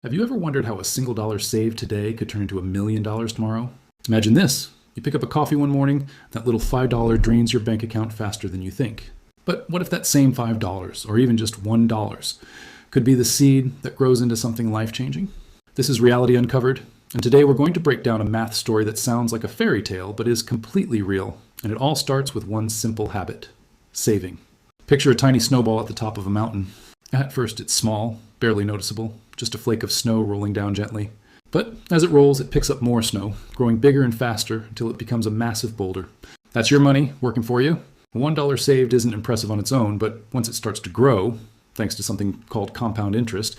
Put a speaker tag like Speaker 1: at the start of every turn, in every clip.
Speaker 1: Have you ever wondered how a single dollar saved today could turn into $1 million tomorrow? Imagine this. You pick up a coffee one morning, that little $5 drains your bank account faster than you think. But what if that same $5, or even just $1, could be the seed that grows into something life-changing? This is Reality Uncovered, and today we're going to break down a math story that sounds like a fairy tale, but is completely real. And it all starts with one simple habit: saving. Picture a tiny snowball at the top of a mountain. At first it's small, barely noticeable, just a flake of snow rolling down gently. But as it rolls, it picks up more snow, growing bigger and faster until it becomes a massive boulder. That's your money working for you. $1 saved isn't impressive on its own, but once it starts to grow, thanks to something called compound interest,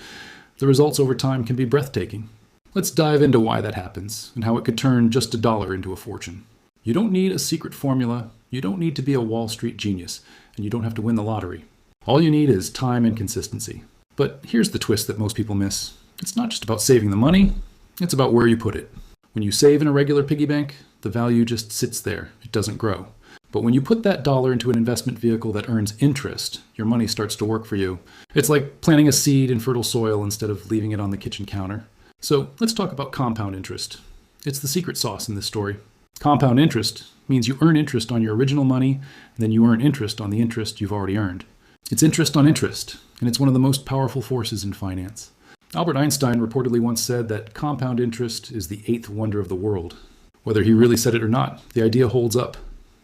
Speaker 1: the results over time can be breathtaking. Let's dive into why that happens and how it could turn just a dollar into a fortune. You don't need a secret formula, you don't need to be a Wall Street genius, and you don't have to win the lottery. All you need is time and consistency. But here's the twist that most people miss. It's not just about saving the money, it's about where you put it. When you save in a regular piggy bank, the value just sits there, it doesn't grow. But when you put that dollar into an investment vehicle that earns interest, your money starts to work for you. It's like planting a seed in fertile soil instead of leaving it on the kitchen counter. So let's talk about compound interest. It's the secret sauce in this story. Compound interest means you earn interest on your original money, and then you earn interest on the interest you've already earned. It's interest on interest, and it's one of the most powerful forces in finance. Albert Einstein reportedly once said that compound interest is the eighth wonder of the world. Whether he really said it or not, the idea holds up.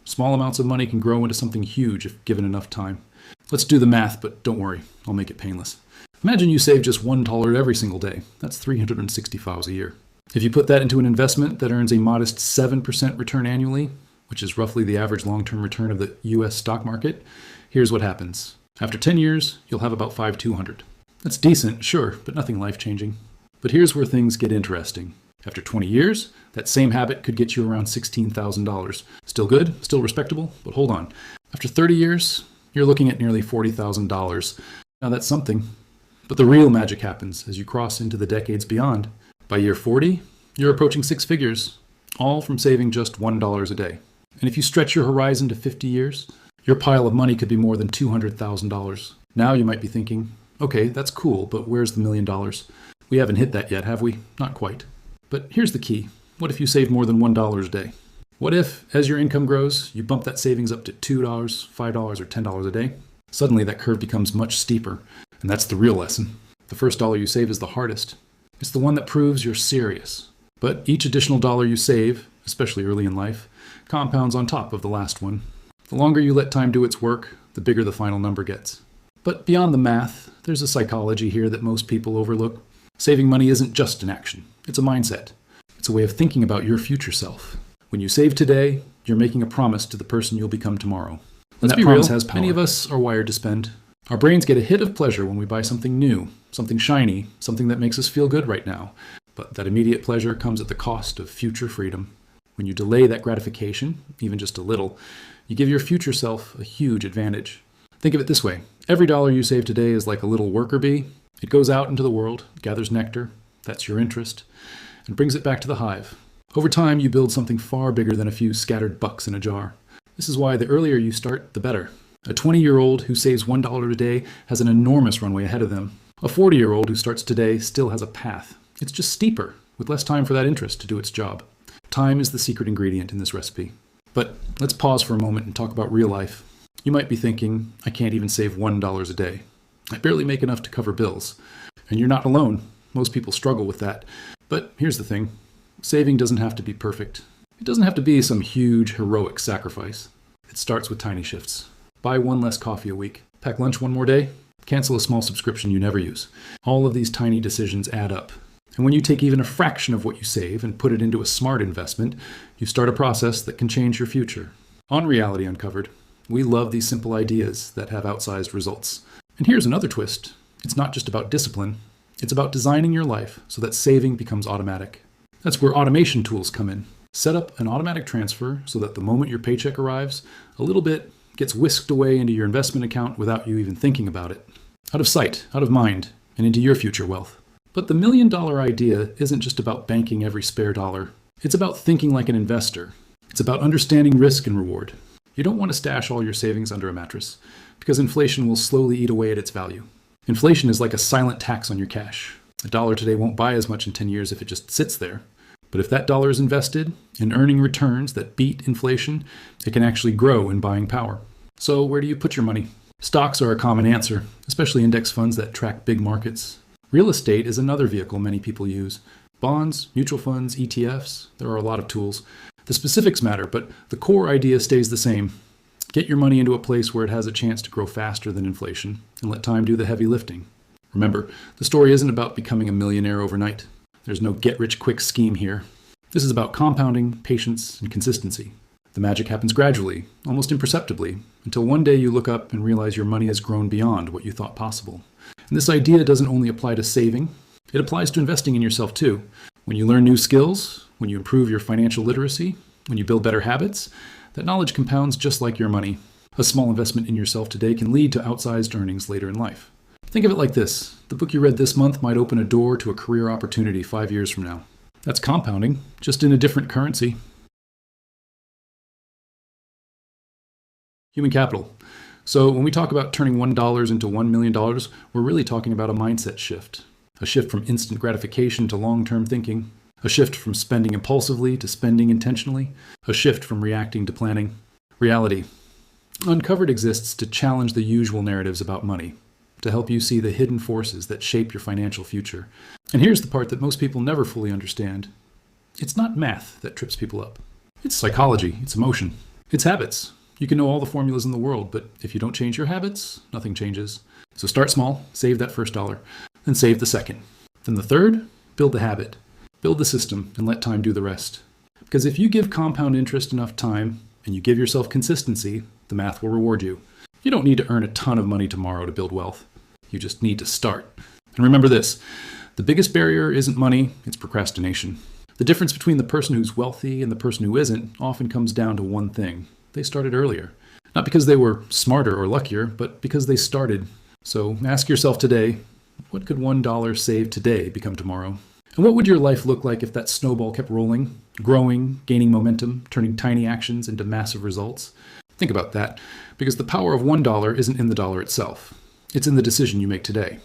Speaker 1: Small amounts of money can grow into something huge if given enough time. Let's do the math, but don't worry, I'll make it painless. Imagine you save just $1 every single day. That's 365 a year. If you put that into an investment that earns a modest 7% return annually, which is roughly the average long-term return of the US stock market, here's what happens. After 10 years, you'll have about 5,200. That's decent, sure, but nothing life-changing. But here's where things get interesting. After 20 years, that same habit could get you around $16,000. Still good, still respectable, but hold on. After 30 years, you're looking at nearly $40,000. Now that's something. But the real magic happens as you cross into the decades beyond. By year 40, you're approaching six figures, all from saving just $1 a day. And if you stretch your horizon to 50 years, your pile of money could be more than $200,000. Now you might be thinking, okay, that's cool, but where's the $1 million? We haven't hit that yet, have we? Not quite. But here's the key. What if you saved more than $1 a day? What if, as your income grows, you bump that savings up to $2, $5, or $10 a day? Suddenly that curve becomes much steeper. And that's the real lesson. The first dollar you save is the hardest. It's the one that proves you're serious. But each additional dollar you save, especially early in life, compounds on top of the last one. The longer you let time do its work, the bigger the final number gets. But beyond the math, there's a psychology here that most people overlook. Saving money isn't just an action. It's a mindset. It's a way of thinking about your future self. When you save today, you're making a promise to the person you'll become tomorrow. Let's be real, many of us are wired to spend. Our brains get a hit of pleasure when we buy something new, something shiny, something that makes us feel good right now. But that immediate pleasure comes at the cost of future freedom. When you delay that gratification, even just a little, you give your future self a huge advantage. Think of it this way. Every dollar you save today is like a little worker bee. It goes out into the world, gathers nectar, that's your interest, and brings it back to the hive. Over time, you build something far bigger than a few scattered bucks in a jar. This is why the earlier you start, the better. A 20-year-old who saves $1 a day has an enormous runway ahead of them. A 40-year-old who starts today still has a path. It's just steeper, with less time for that interest to do its job. Time is the secret ingredient in this recipe. But let's pause for a moment and talk about real life. You might be thinking, I can't even save $1 a day. I barely make enough to cover bills. And you're not alone. Most people struggle with that. But here's the thing. Saving doesn't have to be perfect. It doesn't have to be some huge, heroic sacrifice. It starts with tiny shifts. Buy one less coffee a week. Pack lunch one more day. Cancel a small subscription you never use. All of these tiny decisions add up. And when you take even a fraction of what you save and put it into a smart investment, you start a process that can change your future. On Reality Uncovered, we love these simple ideas that have outsized results. And here's another twist. It's not just about discipline. It's about designing your life so that saving becomes automatic. That's where automation tools come in. Set up an automatic transfer so that the moment your paycheck arrives, a little bit gets whisked away into your investment account without you even thinking about it. Out of sight, out of mind, and into your future wealth. But the $1 million idea isn't just about banking every spare dollar. It's about thinking like an investor. It's about understanding risk and reward. You don't want to stash all your savings under a mattress, because inflation will slowly eat away at its value. Inflation is like a silent tax on your cash. A dollar today won't buy as much in 10 years if it just sits there. But if that dollar is invested in earning returns that beat inflation, it can actually grow in buying power. So where do you put your money? Stocks are a common answer, especially index funds that track big markets. Real estate is another vehicle many people use. Bonds, mutual funds, ETFs, there are a lot of tools. The specifics matter, but the core idea stays the same. Get your money into a place where it has a chance to grow faster than inflation, and let time do the heavy lifting. Remember, the story isn't about becoming a millionaire overnight. There's no get-rich-quick scheme here. This is about compounding, patience, and consistency. The magic happens gradually, almost imperceptibly, until one day you look up and realize your money has grown beyond what you thought possible. And this idea doesn't only apply to saving, it applies to investing in yourself too. When you learn new skills, when you improve your financial literacy, when you build better habits, that knowledge compounds just like your money. A small investment in yourself today can lead to outsized earnings later in life. Think of it like this. The book you read this month might open a door to a career opportunity 5 years from now. That's compounding, just in a different currency. Human capital. So when we talk about turning $1 into $1 million, we're really talking about a mindset shift. A shift from instant gratification to long-term thinking. A shift from spending impulsively to spending intentionally. A shift from reacting to planning. Reality. Uncovered exists to challenge the usual narratives about money, to help you see the hidden forces that shape your financial future. And here's the part that most people never fully understand. It's not math that trips people up. It's psychology, it's emotion, it's habits. You can know all the formulas in the world, but if you don't change your habits, nothing changes. So start small, save that first dollar, then save the second. Then the third, build the habit. Build the system and let time do the rest. Because if you give compound interest enough time and you give yourself consistency, the math will reward you. You don't need to earn a ton of money tomorrow to build wealth. You just need to start. And remember this, the biggest barrier isn't money, it's procrastination. The difference between the person who's wealthy and the person who isn't often comes down to one thing. They started earlier. Not because they were smarter or luckier, but because they started. So ask yourself today, what could $1 saved today become tomorrow? And what would your life look like if that snowball kept rolling, growing, gaining momentum, turning tiny actions into massive results? Think about that, because the power of $1 isn't in the dollar itself. It's in the decision you make today.